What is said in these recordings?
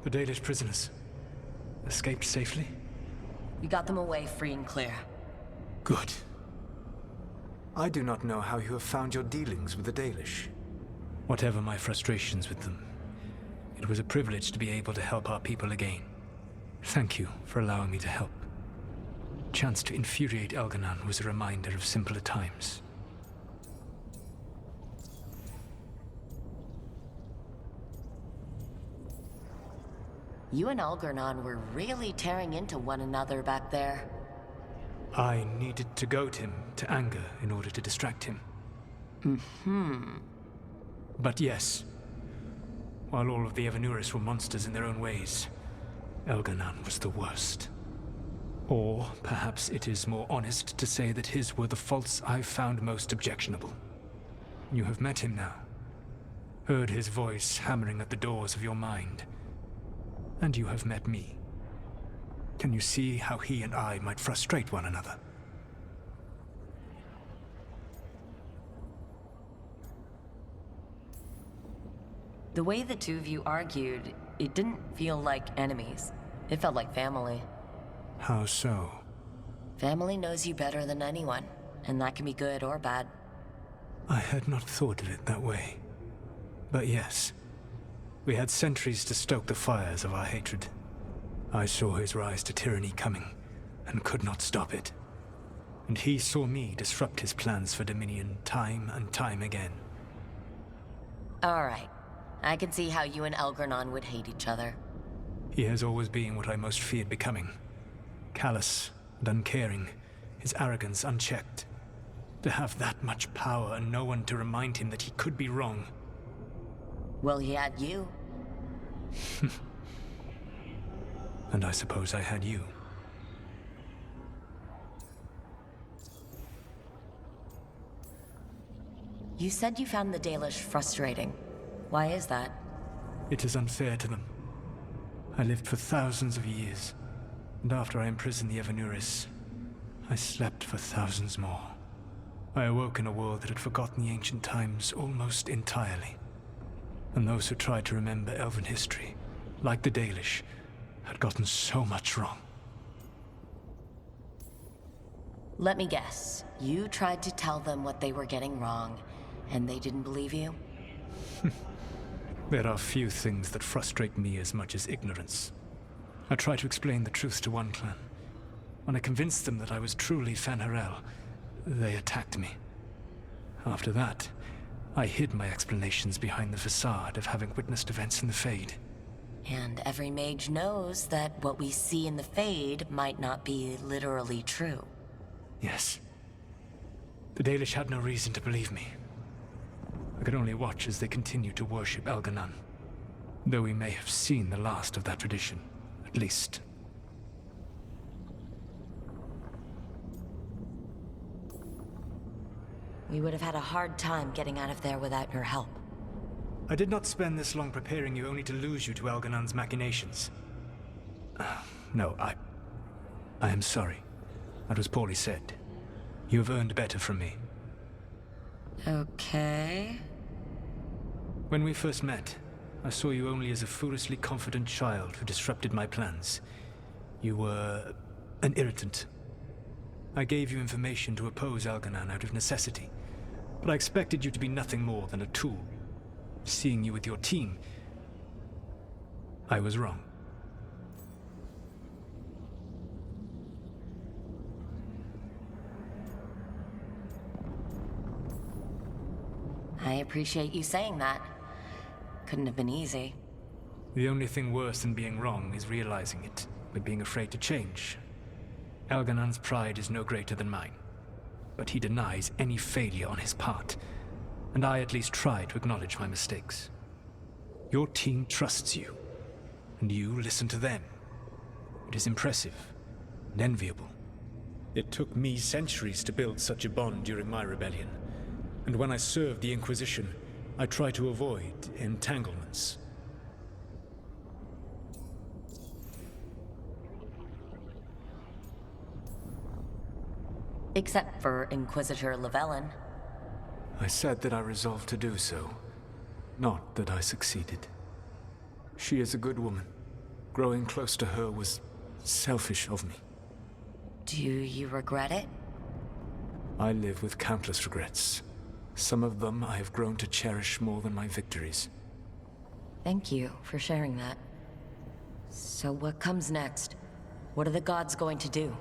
The Dalish prisoners escaped safely? We got them away free and clear. Good. I do not know how you have found your dealings with the Dalish. Whatever my frustrations with them, it was a privilege to be able to help our people again. Thank you for allowing me to help. Chance to infuriate Elganon was a reminder of simpler times. You and Algernon were really tearing into one another back there. I needed to goad him to anger in order to distract him. But yes, while all of the Evanuris were monsters in their own ways, Elganon was the worst. Or perhaps it is more honest to say that his were the faults I've found most objectionable. You have met him now, heard his voice hammering at the doors of your mind, and you have met me. Can you see how he and I might frustrate one another? The way the two of you argued, it didn't feel like enemies. It felt like family. How so? Family knows you better than anyone, and that can be good or bad. I had not thought of it that way. But yes, we had centuries to stoke the fires of our hatred. I saw his rise to tyranny coming, and could not stop it. And he saw me disrupt his plans for dominion time and time again. All right. I can see how you and Algernon would hate each other. He has always been what I most feared becoming. Callous and uncaring, his arrogance unchecked. To have that much power and no one to remind him that he could be wrong. Well, he had you. And I suppose I had you. You said you found the Dalish frustrating. Why is that? It is unfair to them. I lived for thousands of years, and after I imprisoned the Evanuris, I slept for thousands more. I awoke in a world that had forgotten the ancient times almost entirely. And those who tried to remember Elven history, like the Dalish, had gotten so much wrong. Let me guess. You tried to tell them what they were getting wrong, and they didn't believe you? There are few things that frustrate me as much as ignorance. I tried to explain the truth to one clan. When I convinced them that I was truly Fanharel, they attacked me. After that, I hid my explanations behind the facade of having witnessed events in the Fade. And every mage knows that what we see in the Fade might not be literally true. Yes. The Dalish had no reason to believe me. I could only watch as they continued to worship Elganon, though we may have seen the last of that tradition, at least. We would have had a hard time getting out of there without your help. I did not spend this long preparing you only to lose you to Elganon's machinations. No, I am sorry. That was poorly said. You have earned better from me. Okay. When we first met, I saw you only as a foolishly confident child who disrupted my plans. You were an irritant. I gave you information to oppose Elganon out of necessity, but I expected you to be nothing more than a tool. Seeing you with your team, I was wrong. I appreciate you saying that. Couldn't have been easy. The only thing worse than being wrong is realizing it, but being afraid to change. Elganon's pride is no greater than mine, but he denies any failure on his part, and I at least try to acknowledge my mistakes. Your team trusts you, and you listen to them. It is impressive and enviable. It took me centuries to build such a bond during my rebellion, and when I served the Inquisition, I tried to avoid entanglements. Except for Inquisitor Llewellyn. I said that I resolved to do so, not that I succeeded. She is a good woman, Growing close to her was selfish of me. Do you regret it? I live with countless regrets. Some of them I have grown to cherish more than my victories. Thank you for sharing that. So what comes next? What are the gods going to do?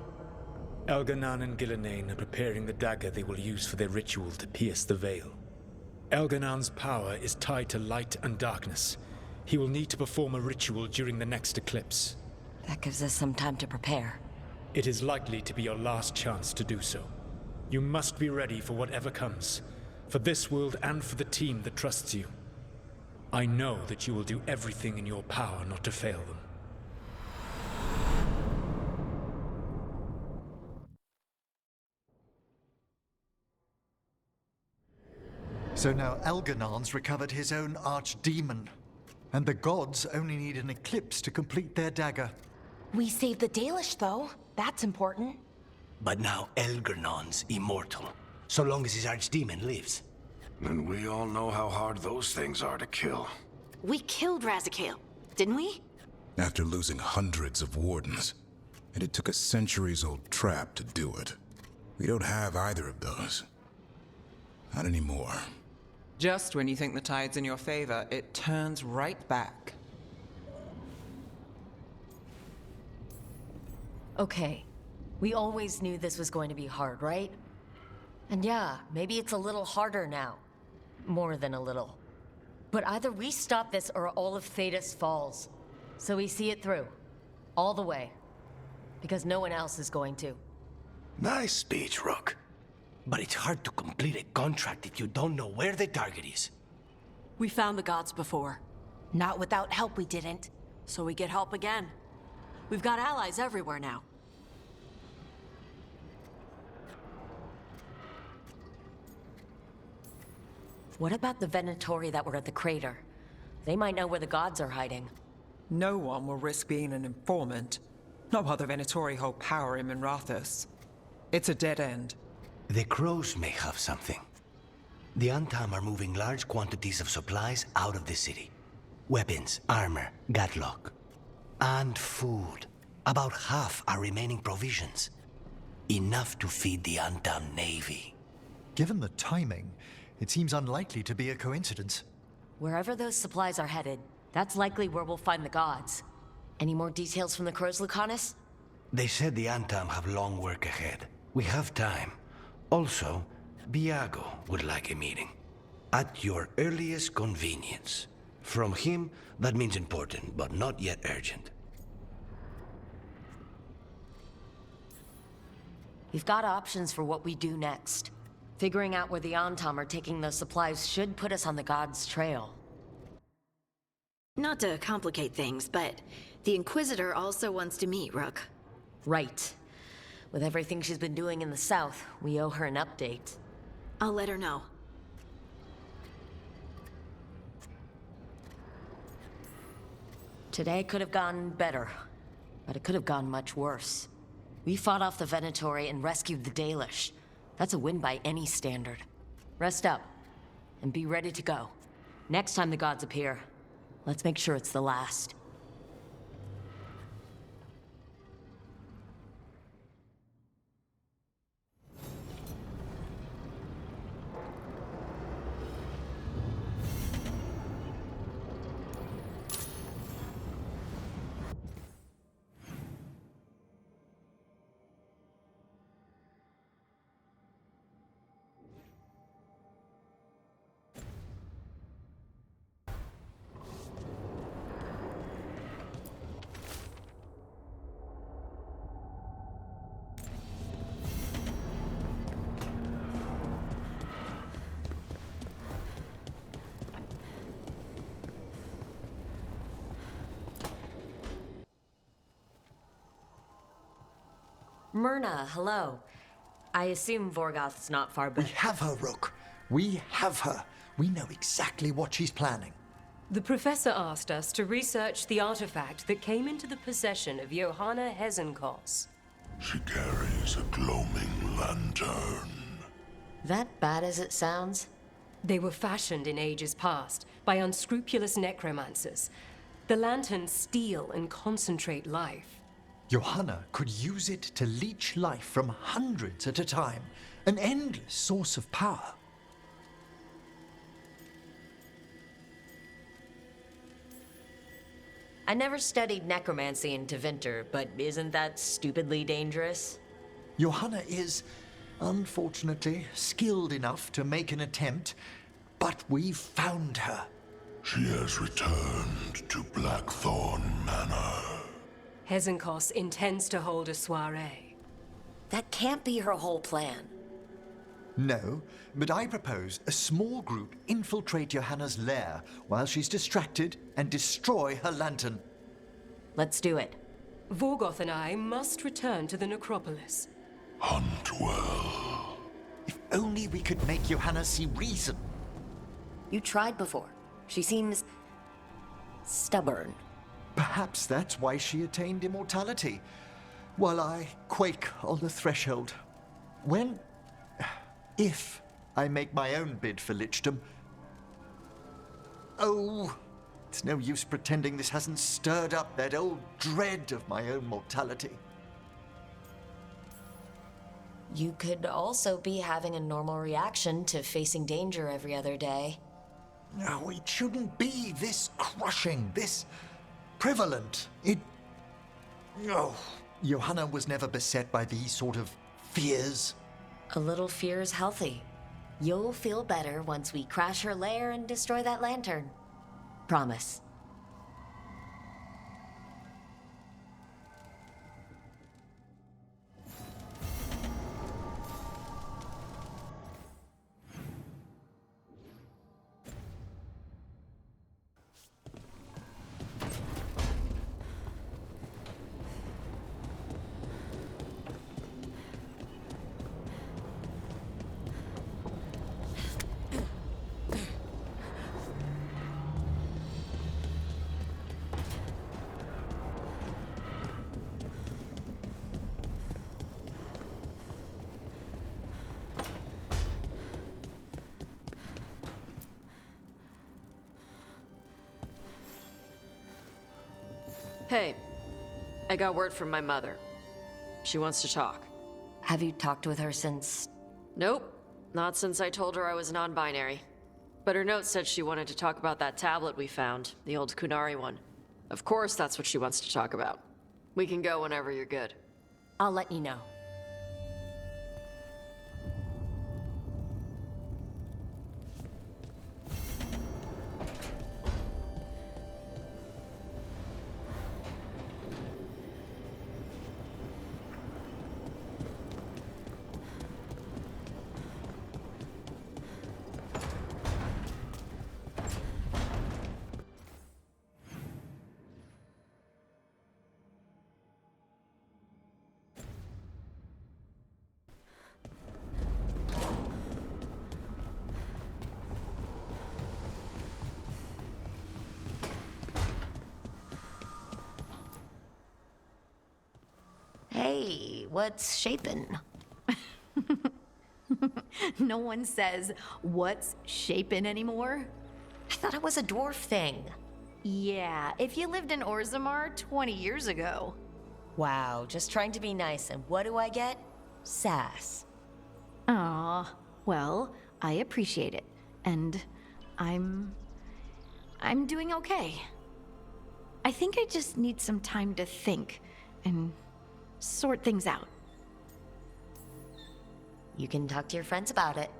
Elganan and Gillenane are preparing the dagger they will use for their ritual to pierce the veil. Elganan's power is tied to light and darkness. He will need to perform a ritual during the next eclipse. That gives us some time to prepare. It is likely to be your last chance to do so. You must be ready for whatever comes, for this world and for the team that trusts you. I know that you will do everything in your power not to fail them. So now Elganan's recovered his own archdemon, and the gods only need an eclipse to complete their dagger. We saved the Dalish, though. That's important. But now Elganan's immortal, so long as his archdemon lives. And we all know how hard those things are to kill. We killed Razikale, didn't we? After losing hundreds of wardens. And it took a centuries-old trap to do it. We don't have either of those. Not anymore. Just when you think the tide's in your favor, it turns right back. Okay, we always knew this was going to be hard, right? And yeah, maybe it's a little harder now. More than a little. But either we stop this or all of Thedas falls. So we see it through. All the way. Because no one else is going to. Nice speech, Rook. But it's hard to complete a contract if you don't know where the target is. We found the gods before. Not without help, we didn't. So we get help again. We've got allies everywhere now. What about the Venatori that were at the crater? They might know where the gods are hiding. No one will risk being an informant. Not while the Venatori hold power in Minrathous. It's a dead end. The crows may have something. The Antam are moving large quantities of supplies out of the city. Weapons, armor, gatlock. And food. About half are remaining provisions. Enough to feed the Antam navy. Given the timing, it seems unlikely to be a coincidence. Wherever those supplies are headed, that's likely where we'll find the gods. Any more details from the crows, Lucanus? They said the Antam have long work ahead. We have time. Also, Biago would like a meeting. At your earliest convenience. From him, that means important, but not yet urgent. We've got options for what we do next. Figuring out where the Antam are taking those supplies should put us on the gods' trail. Not to complicate things, but the Inquisitor also wants to meet Rook. Right. With everything she's been doing in the south, we owe her an update. I'll let her know. Today could have gone better, but it could have gone much worse. We fought off the Venatori and rescued the Dalish. That's a win by any standard. Rest up, and be ready to go. Next time the gods appear, let's make sure it's the last. Myrna, hello. I assume Vorgoth's not far, but... We have her, Rook. We have her. We know exactly what she's planning. The professor asked us to research the artifact that came into the possession of Johanna Hezenkos. She carries a gloaming lantern. That bad as it sounds? They were fashioned in ages past by unscrupulous necromancers. The lanterns steal and concentrate life. Johanna could use it to leech life from hundreds at a time, an endless source of power. I never studied necromancy in Tevinter, but isn't that stupidly dangerous? Johanna is, unfortunately, skilled enough to make an attempt, but we've found her. She has returned to Blackthorn Manor. Hezenkos intends to hold a soiree. That can't be her whole plan. No, but I propose a small group infiltrate Johanna's lair while she's distracted and destroy her lantern. Let's do it. Vorgoth and I must return to the necropolis. Hunt well. If only we could make Johanna see reason. You tried before. She seems stubborn. Perhaps that's why she attained immortality, while I quake on the threshold. If I make my own bid for lichdom. Oh, it's no use pretending this hasn't stirred up that old dread of my own mortality. You could also be having a normal reaction to facing danger every other day. No, it shouldn't be this crushing, this prevalent. No. Johanna was never beset by these sort of fears. A little fear is healthy. You'll feel better once we crash her lair and destroy that lantern. Promise. Hey, I got word from my mother. She wants to talk. Have you talked with her since? Nope, not since I told her I was non-binary. But her note said she wanted to talk about that tablet we found, the old Kunari one. Of course that's what she wants to talk about. We can go whenever you're good. I'll let you know. Hey, what's shaping? No one says, what's shaping anymore? I thought it was a dwarf thing. Yeah, if you lived in Orzammar 20 years ago. Wow, just trying to be nice, and what do I get? Sass. Aw, well, I appreciate it. And I'm doing okay. I think I just need some time to think and sort things out. You can talk to your friends about it.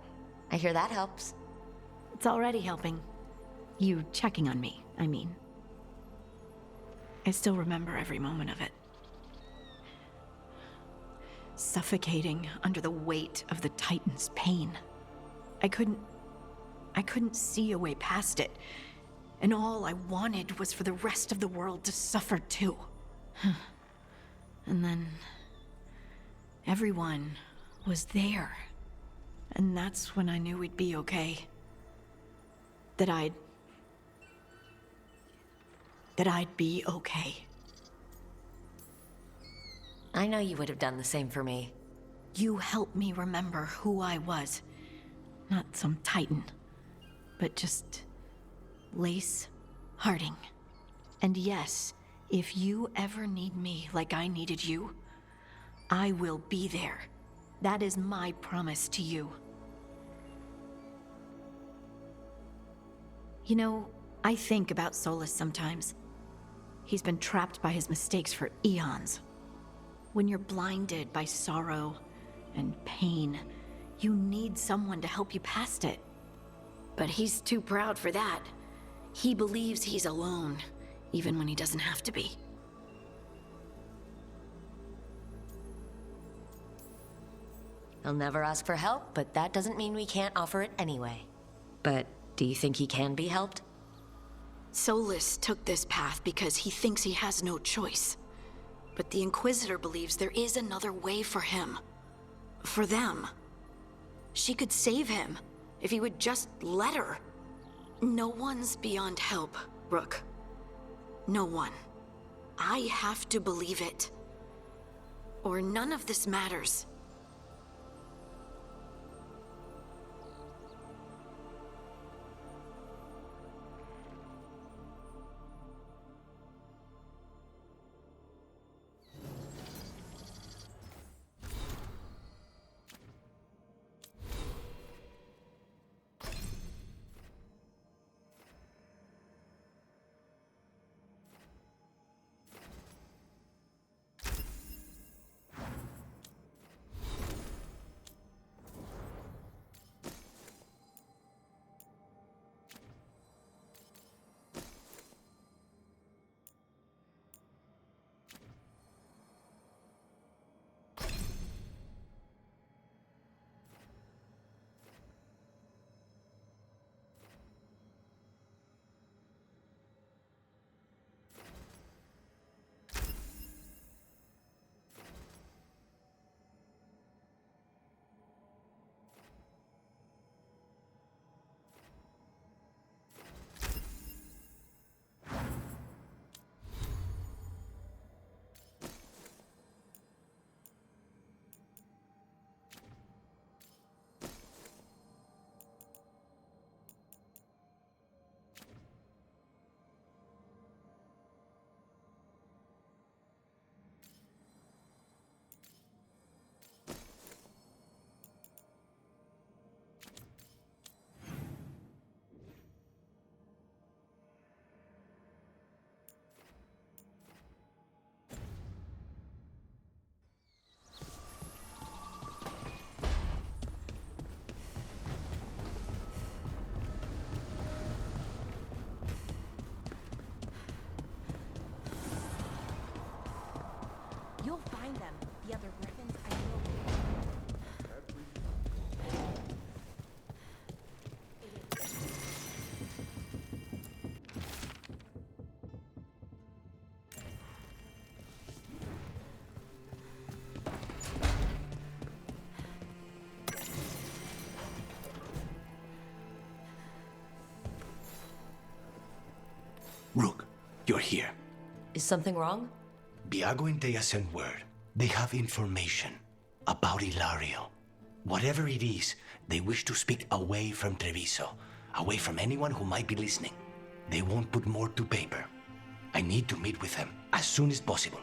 I hear that helps. It's already helping. You checking on me, I mean. I still remember every moment of it. Suffocating under the weight of the Titan's pain. I couldn't see a way past it. And all I wanted was for the rest of the world to suffer too. And then everyone was there. And that's when I knew we'd be okay. That I'd be okay. I know you would have done the same for me. You helped me remember who I was. Not some Titan, but just Lace Harding. And yes, if you ever need me like I needed you, I will be there. That is my promise to you. You know, I think about Solus sometimes. He's been trapped by his mistakes for eons. When you're blinded by sorrow and pain, you need someone to help you past it. But he's too proud for that. He believes he's alone, even when he doesn't have to be. He'll never ask for help, but that doesn't mean we can't offer it anyway. But do you think he can be helped? Solus took this path because he thinks he has no choice. But the Inquisitor believes there is another way for him. For them. She could save him, if he would just let her. No one's beyond help, Rook. No one. I have to believe it. Or none of this matters. You'll find them, the other griffins, I will. Rook, you're here. Is something wrong? Viago and Thedas sent word. They have information about Ilario. Whatever it is, they wish to speak away from Treviso, away from anyone who might be listening. They won't put more to paper. I need to meet with them as soon as possible.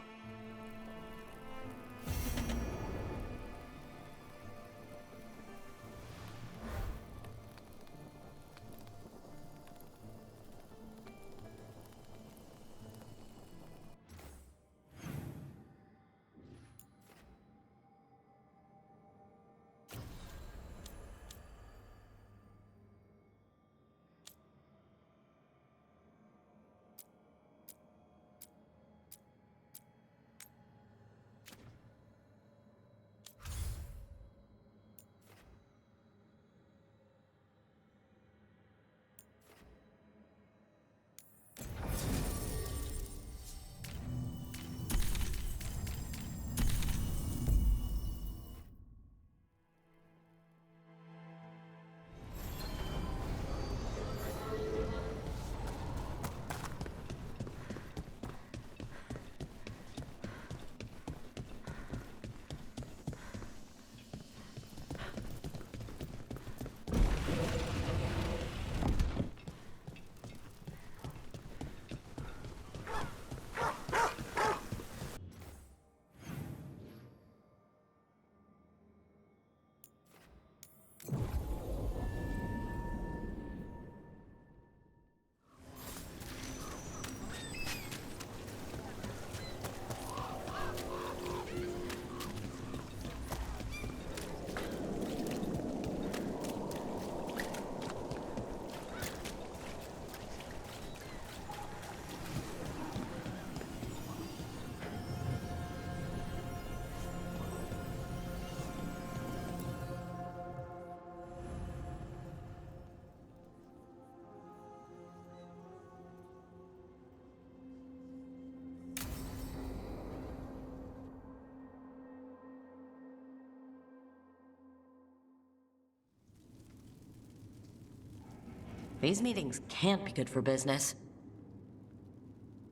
These meetings can't be good for business.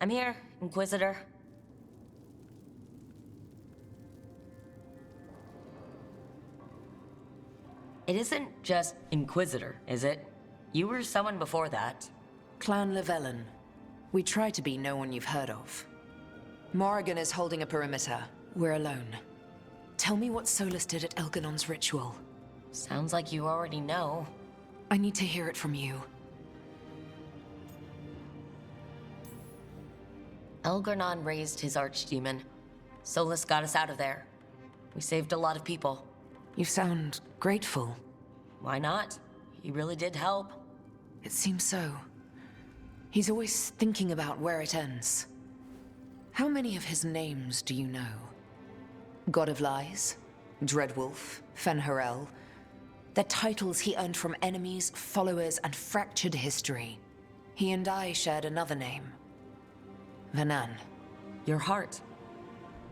I'm here, Inquisitor. It isn't just Inquisitor, is it? You were someone before that. Clan Llewellyn. We try to be no one you've heard of. Morrigan is holding a perimeter. We're alone. Tell me what Solus did at Elganon's ritual. Sounds like you already know. I need to hear it from you. Elganon raised his archdemon. Solus got us out of there. We saved a lot of people. You sound grateful. Why not? He really did help. It seems so. He's always thinking about where it ends. How many of his names do you know? God of Lies, Dreadwolf, Fen'Harel. They're titles he earned from enemies, followers, and fractured history. He and I shared another name. Vanan. Your heart.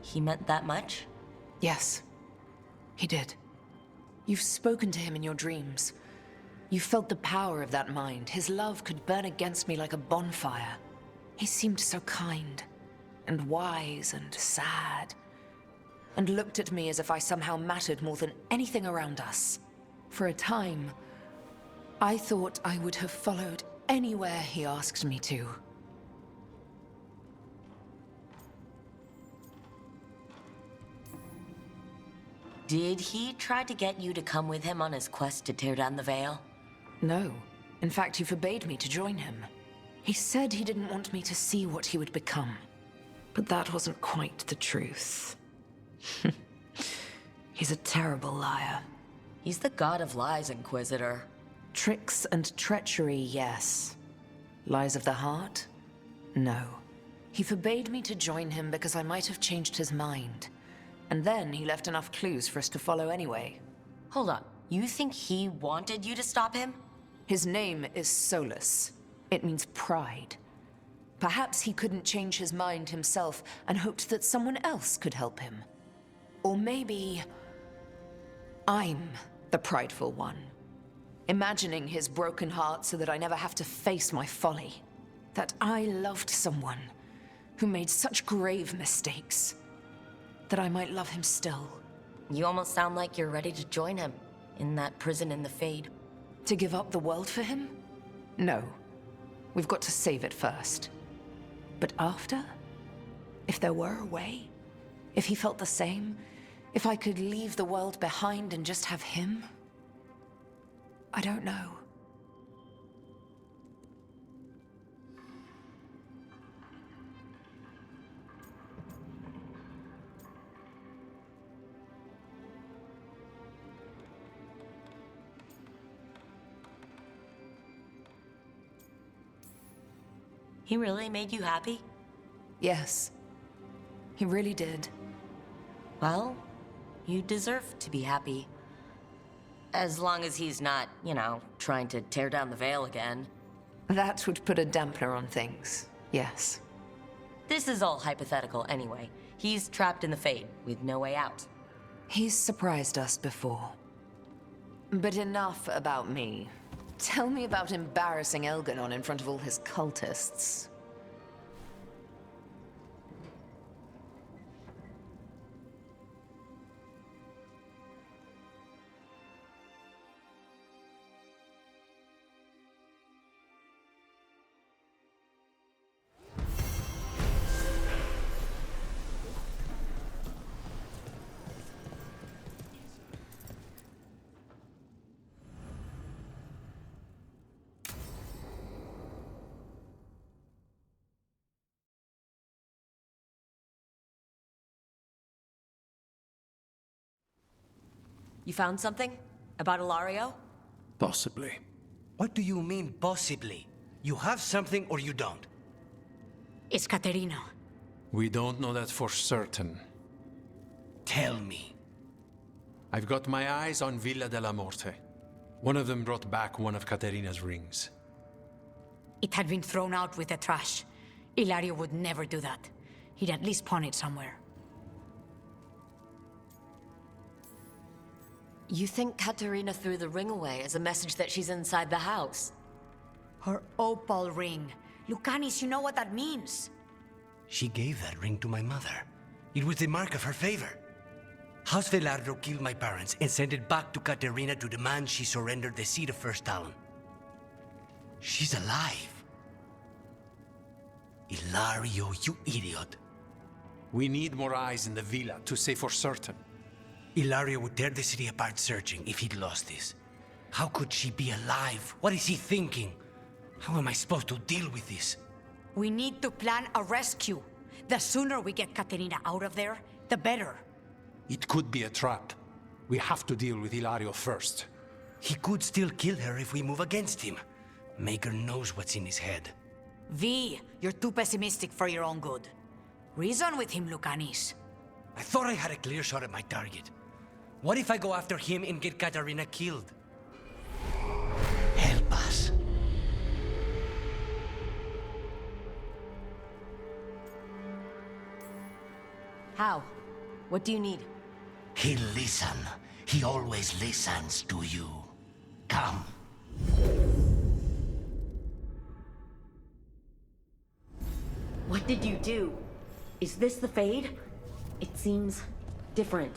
He meant that much? Yes, he did. You've spoken to him in your dreams. You felt the power of that mind. His love could burn against me like a bonfire. He seemed so kind, and wise, and sad, and looked at me as if I somehow mattered more than anything around us. For a time, I thought I would have followed anywhere he asked me to. Did he try to get you to come with him on his quest to tear down the Veil? No. In fact, he forbade me to join him. He said he didn't want me to see what he would become. But that wasn't quite the truth. He's a terrible liar. He's the god of lies, Inquisitor. Tricks and treachery, yes. Lies of the heart? No. He forbade me to join him because I might have changed his mind. And then he left enough clues for us to follow anyway. Hold on. You think he wanted you to stop him? His name is Solus. It means pride. Perhaps he couldn't change his mind himself and hoped that someone else could help him. Or maybe I'm the prideful one, imagining his broken heart so that I never have to face my folly. That I loved someone who made such grave mistakes, that I might love him still. You almost sound like you're ready to join him in that prison in the Fade. To give up the world for him? No. We've got to save it first. But after? If there were a way? If he felt the same? If I could leave the world behind and just have him? I don't know. He really made you happy? Yes. He really did. Well, you deserve to be happy. As long as he's not, trying to tear down the Veil again. That would put a dampener on things, yes. This is all hypothetical anyway. He's trapped in the Fade, with no way out. He's surprised us before. But enough about me. Tell me about embarrassing Elganon in front of all his cultists. You found something? About Ilario? Possibly. What do you mean, possibly? You have something or you don't? It's Caterina. We don't know that for certain. Tell me. I've got my eyes on Villa della Morte. One of them brought back one of Caterina's rings. It had been thrown out with the trash. Ilario would never do that. He'd at least pawn it somewhere. You think Katerina threw the ring away as a message that she's inside the house? Her opal ring. Lucanis, you know what that means. She gave that ring to my mother. It was the mark of her favor. House Veilguard killed my parents and sent it back to Katerina to demand she surrender the seat of First Talon. She's alive. Ilario, you idiot. We need more eyes in the villa to say for certain. Ilario would tear the city apart searching if he'd lost this. How could she be alive? What is he thinking? How am I supposed to deal with this? We need to plan a rescue. The sooner we get Katerina out of there, the better. It could be a trap. We have to deal with Ilario first. He could still kill her if we move against him. Maker knows what's in his head. V, you're too pessimistic for your own good. Reason with him, Lucanis. I thought I had a clear shot at my target. What if I go after him and get Katerina killed? Help us. How? What do you need? He'll listen. He always listens to you. Come. What did you do? Is this the Fade? It seems different.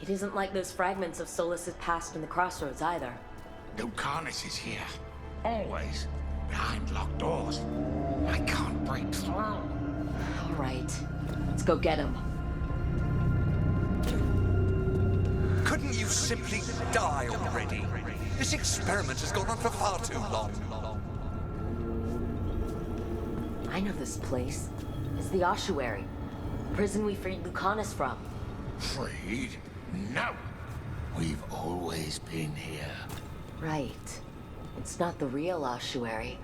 It isn't like those fragments of Solus's past in the crossroads either. Lucanis is here. Always. Behind locked doors. I can't break through. All right. Let's go get him. Couldn't you simply die already? This experiment has gone on for far too long. I know this place. It's the ossuary. Prison we freed Lucanis from. Freed? No. We've always been here. Right. It's not the real ossuary,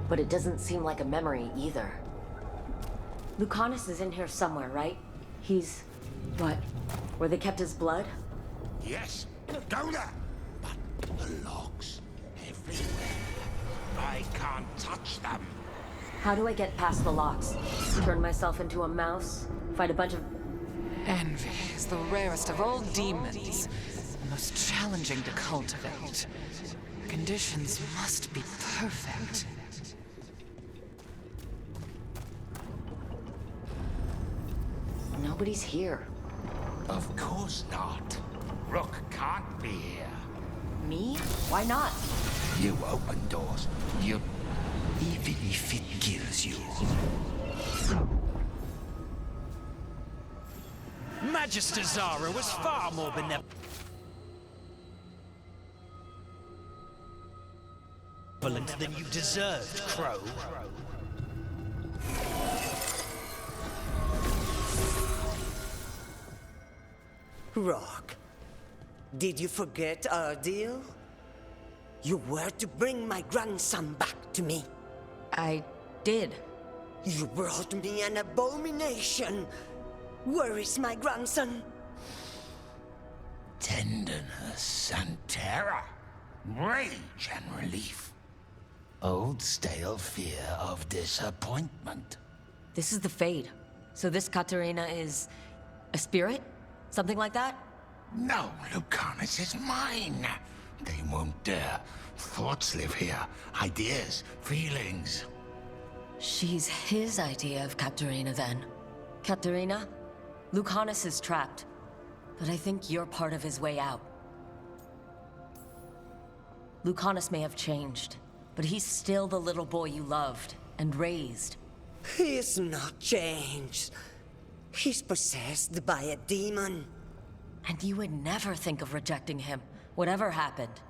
but it doesn't seem like a memory either. Lucanis is in here somewhere, right? He's... what? Where they kept his blood? Yes. Go there. But the locks everywhere. I can't touch them. How do I get past the locks? Turn myself into a mouse? Fight a bunch of... Envy is the rarest of all demons. The most challenging to cultivate. The conditions must be perfect. Nobody's here. Of course not. Rook can't be here. Me? Why not? You open doors. You... Even if it kills you. Magister Zara was far more benevolent than you deserved, Crow. Rock, did you forget our deal? You were to bring my grandson back to me. I did. You brought me an abomination. Where is my grandson? Tenderness and terror. Rage and relief. Old stale fear of disappointment. This is the Fade. So this Katerina is... a spirit? Something like that? No, Lucanis is mine. They won't dare. Thoughts live here. Ideas, feelings. She's his idea of Katerina then. Katerina? Lucanis is trapped. But I think you're part of his way out. Lucanis may have changed, but he's still the little boy you loved and raised. He's not changed. He's possessed by a demon. And you would never think of rejecting him, whatever happened.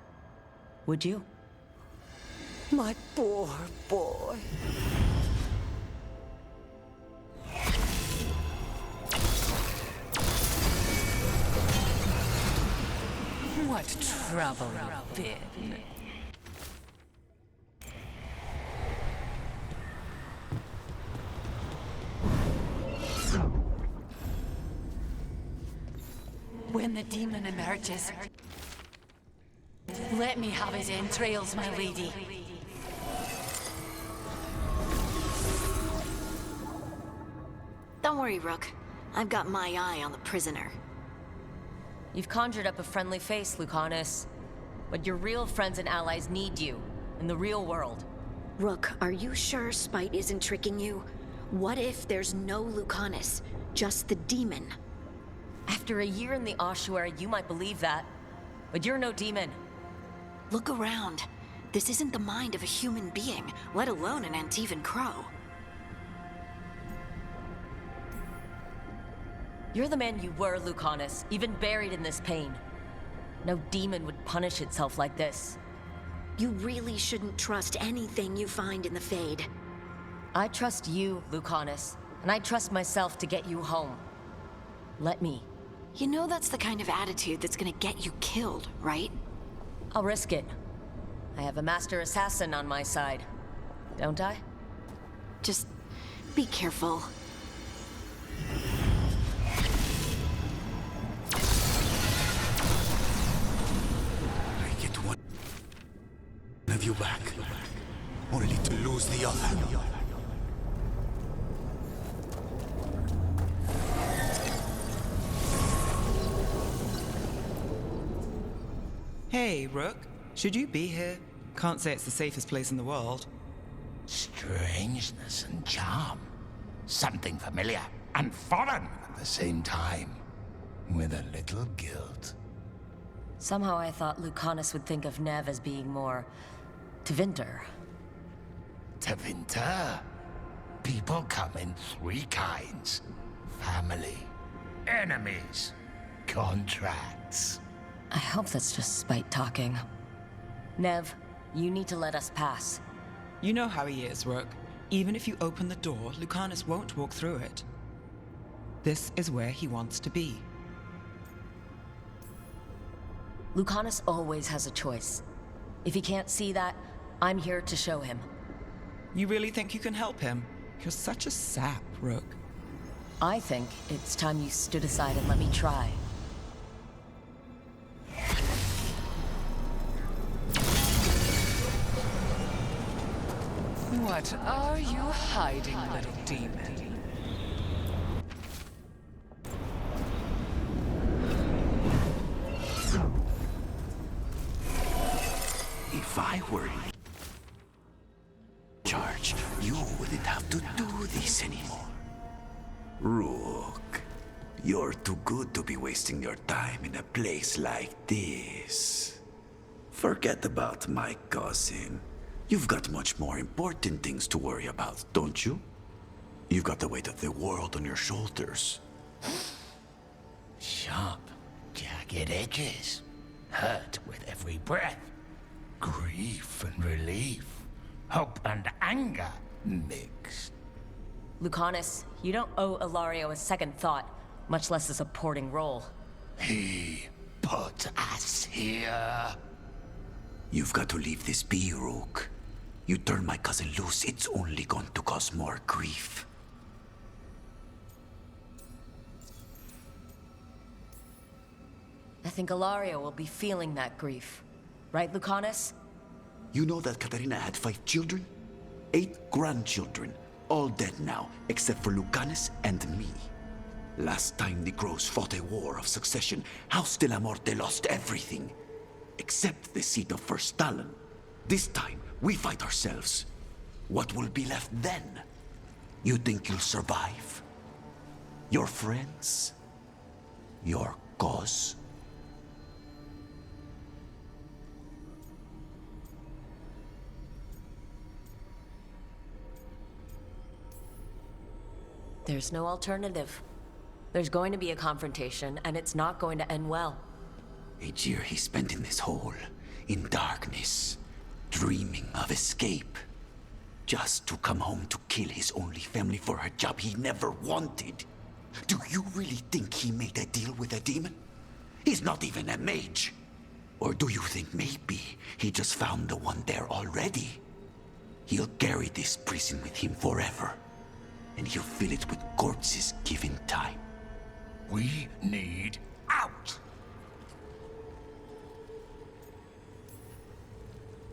Would you? My poor boy. What trouble you've been. When the demon emerges, let me have his entrails, my lady. Don't worry, Rook. I've got my eye on the prisoner. You've conjured up a friendly face, Lucanis. But your real friends and allies need you, in the real world. Rook, are you sure Spite isn't tricking you? What if there's no Lucanus, just the demon? After a year in the ossuary, you might believe that. But you're no demon. Look around. This isn't the mind of a human being, let alone an Antivan Crow. You're the man you were, Lucanus, even buried in this pain. No demon would punish itself like this. You really shouldn't trust anything you find in the Fade. I trust you, Lucanus, and I trust myself to get you home. Let me. You know that's the kind of attitude that's gonna get you killed, right? I'll risk it. I have a master assassin on my side. Don't I? Just be careful. I get one of you back, only to lose the other. Hey, Rook. Should you be here? Can't say it's the safest place in the world. Strangeness and charm. Something familiar and foreign at the same time. With a little guilt. Somehow I thought Lucanus would think of Nev as being more... Tevinter. Tevinter? People come in three kinds. Family, enemies, contracts. I hope that's just Spite talking. Nev, you need to let us pass. You know how he is, Rook. Even if you open the door, Lucanus won't walk through it. This is where he wants to be. Lucanus always has a choice. If he can't see that, I'm here to show him. You really think you can help him? You're such a sap, Rook. I think it's time you stood aside and let me try. What are you hiding, little demon? If I were in charge, you wouldn't have to do this anymore. Rook, you're too good to be wasting your time in a place like this. Forget about my cousin. You've got much more important things to worry about, don't you? You've got the weight of the world on your shoulders. Sharp, jagged edges. Hurt with every breath. Grief and relief. Hope and anger mixed. Lucanus, you don't owe Ilario a second thought, much less a supporting role. He put us here. You've got to leave this be, Rook. You turn my cousin loose, it's only going to cause more grief. I think Ilario will be feeling that grief. Right, Lucanus? You know that Katarina had 5 children? 8 grandchildren, all dead now, except for Lucanus and me. Last time the Crows fought a war of succession, House de la Morte lost everything. Except the seat of First Talon. This time, we fight ourselves. What will be left then? You think you'll survive? Your friends? Your cause? There's no alternative. There's going to be a confrontation, and it's not going to end well. A year he spent in this hole, in darkness, dreaming of escape. Just to come home to kill his only family for a job he never wanted. Do you really think he made a deal with a demon? He's not even a mage. Or do you think maybe he just found the one there already? He'll carry this prison with him forever. And he'll fill it with corpses given time. We need out!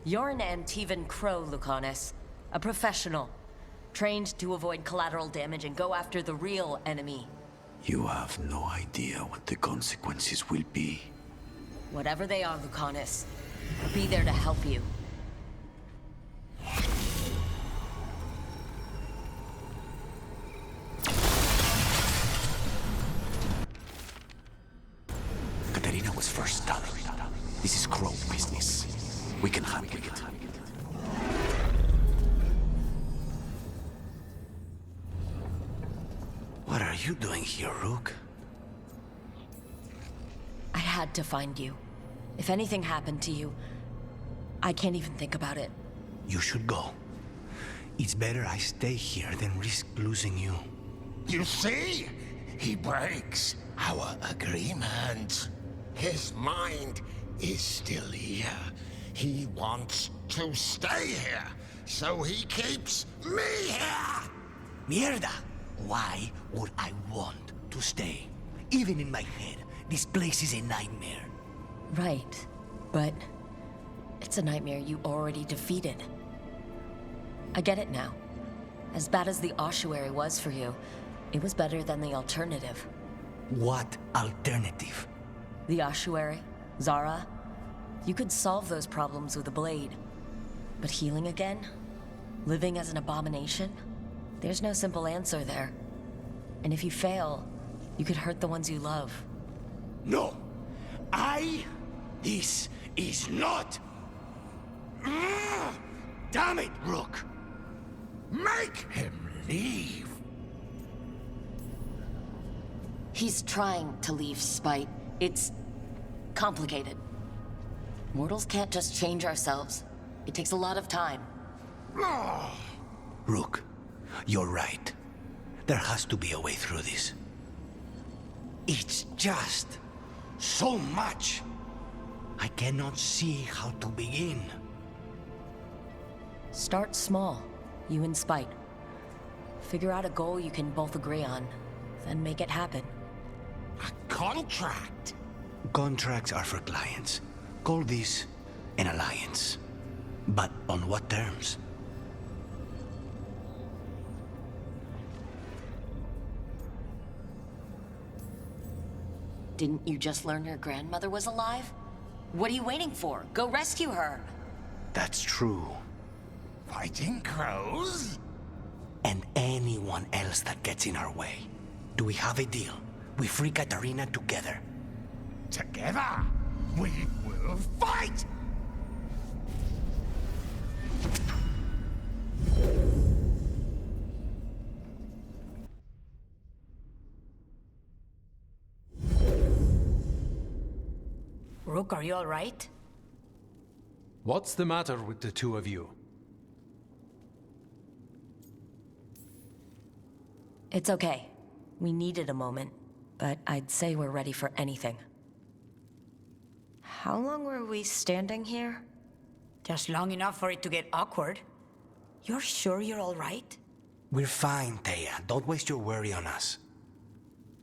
You're an Antivan Crow, Lucanus. A professional. Trained to avoid collateral damage and go after the real enemy. You have no idea what the consequences will be. Whatever they are, Lucanus, I'll be there to help you. was first done. This is Crow business. We can handle it. What are you doing here, Rook? I had to find you. If anything happened to you, I can't even think about it. You should go. It's better I stay here than risk losing you. You see? He breaks our agreement. His mind is still here. He wants to stay here, so he keeps me here! Mierda! Why would I want to stay? Even in my head, this place is a nightmare. Right, but it's a nightmare you already defeated. I get it now. As bad as the ossuary was for you, it was better than the alternative. What alternative? The ossuary, Zara, you could solve those problems with a blade. But healing again? Living as an abomination? There's no simple answer there. And if you fail, you could hurt the ones you love. No! This is not... Damn it, Rook! Make him leave! He's trying to leave, Spite. It's complicated. Mortals can't just change ourselves. It takes a lot of time. Rook, you're right. There has to be a way through this. It's just so much. I cannot see how to begin. Start small, you and Spite. Figure out a goal you can both agree on, then make it happen. A contract? Contracts are for clients. Call this an alliance. But on what terms? Didn't you just learn your grandmother was alive? What are you waiting for? Go rescue her! That's true. Fighting crows? And anyone else that gets in our way. Do we have a deal? We free Katarina together. Together? We will fight! Rook, are you all right? What's the matter with the two of you? It's okay. We needed a moment, but I'd say we're ready for anything. How long were we standing here? Just long enough for it to get awkward. You're sure you're all right? We're fine, Thea. Don't waste your worry on us.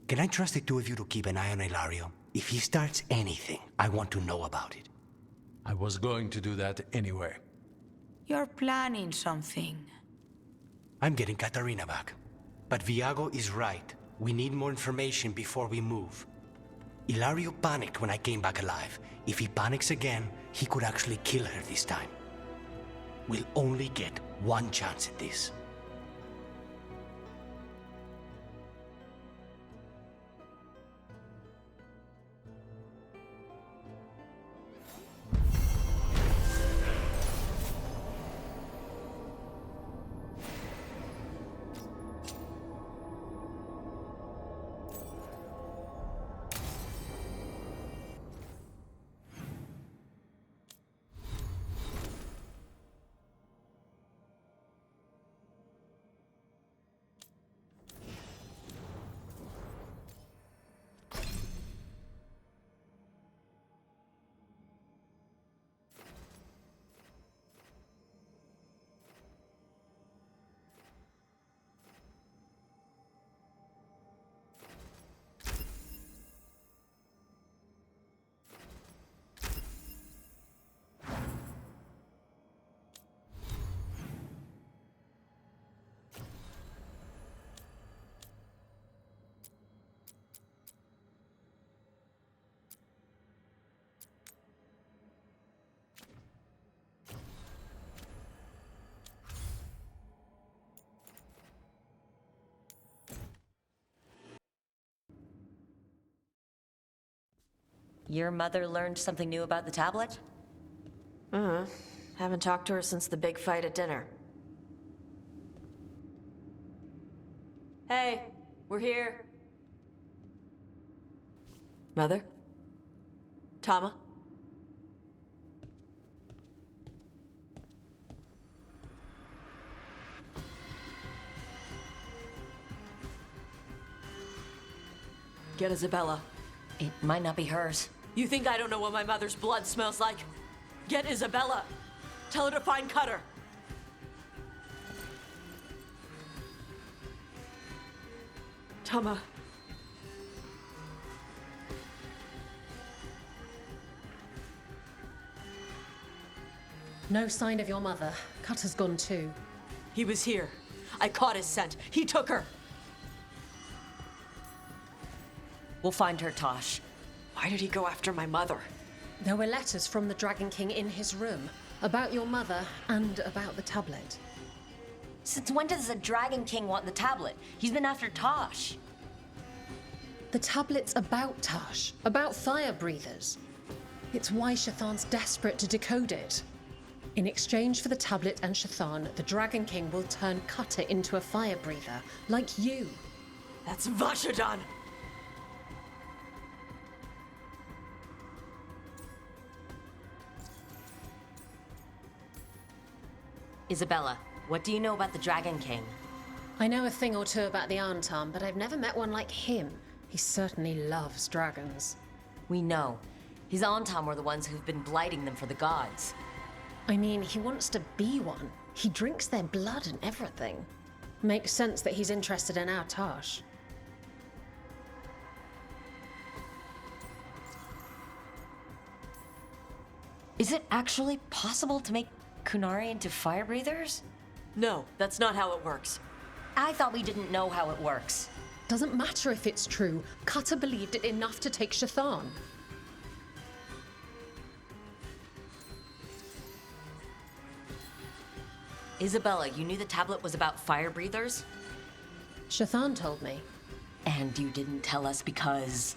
Can I trust the two of you to keep an eye on Ilario? If he starts anything, I want to know about it. I was going to do that anyway. You're planning something. I'm getting Katarina back. But Viago is right. We need more information before we move. Ilario panicked when I came back alive. If he panics again, he could actually kill her this time. We'll only get one chance at this. Your mother learned something new about the tablet? Haven't talked to her since the big fight at dinner. Hey, we're here. Mother? Tama? Get Isabella. It might not be hers. You think I don't know what my mother's blood smells like? Get Isabella. Tell her to find Cutter. Tama. No sign of your mother. Cutter's gone too. He was here. I caught his scent. He took her. We'll find her, Tosh. Why did he go after my mother? There were letters from the Dragon King in his room about your mother and about the tablet. Since when does the Dragon King want the tablet? He's been after Tosh. The tablet's about Tosh, about fire breathers. It's why Shathan's desperate to decode it. In exchange for the tablet and Shathan, the Dragon King will turn Cutter into a fire breather, like you. That's Vashadan! Isabella, what do you know about the Dragon King? I know a thing or two about the Antam, but I've never met one like him. He certainly loves dragons. We know. His Antam were the ones who've been blighting them for the gods. I mean, he wants to be one. He drinks their blood and everything. Makes sense that he's interested in our Tosh. Is it actually possible to make Kunari into fire breathers? No, that's not how it works. I thought we didn't know how it works. Doesn't matter if it's true. Cutter believed it enough to take Shathan. Isabella, you knew the tablet was about fire breathers? Shathan told me. And you didn't tell us because...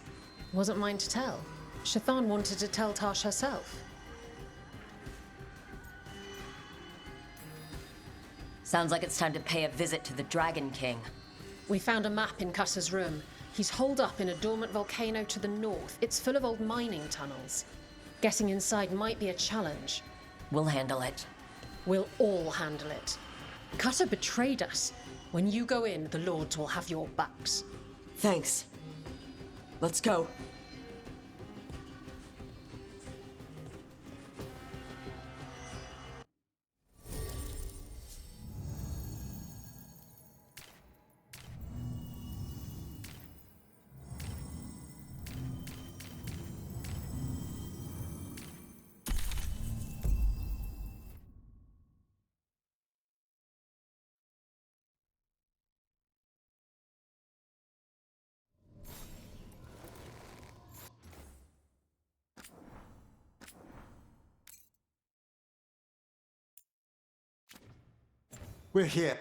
Wasn't mine to tell. Shathan wanted to tell Tosh herself. Sounds like it's time to pay a visit to the Dragon King. We found a map in Cutter's room. He's holed up in a dormant volcano to the north. It's full of old mining tunnels. Getting inside might be a challenge. We'll handle it. We'll all handle it. Cutter betrayed us. When you go in, the Lords will have your backs. Thanks. Let's go. We're here.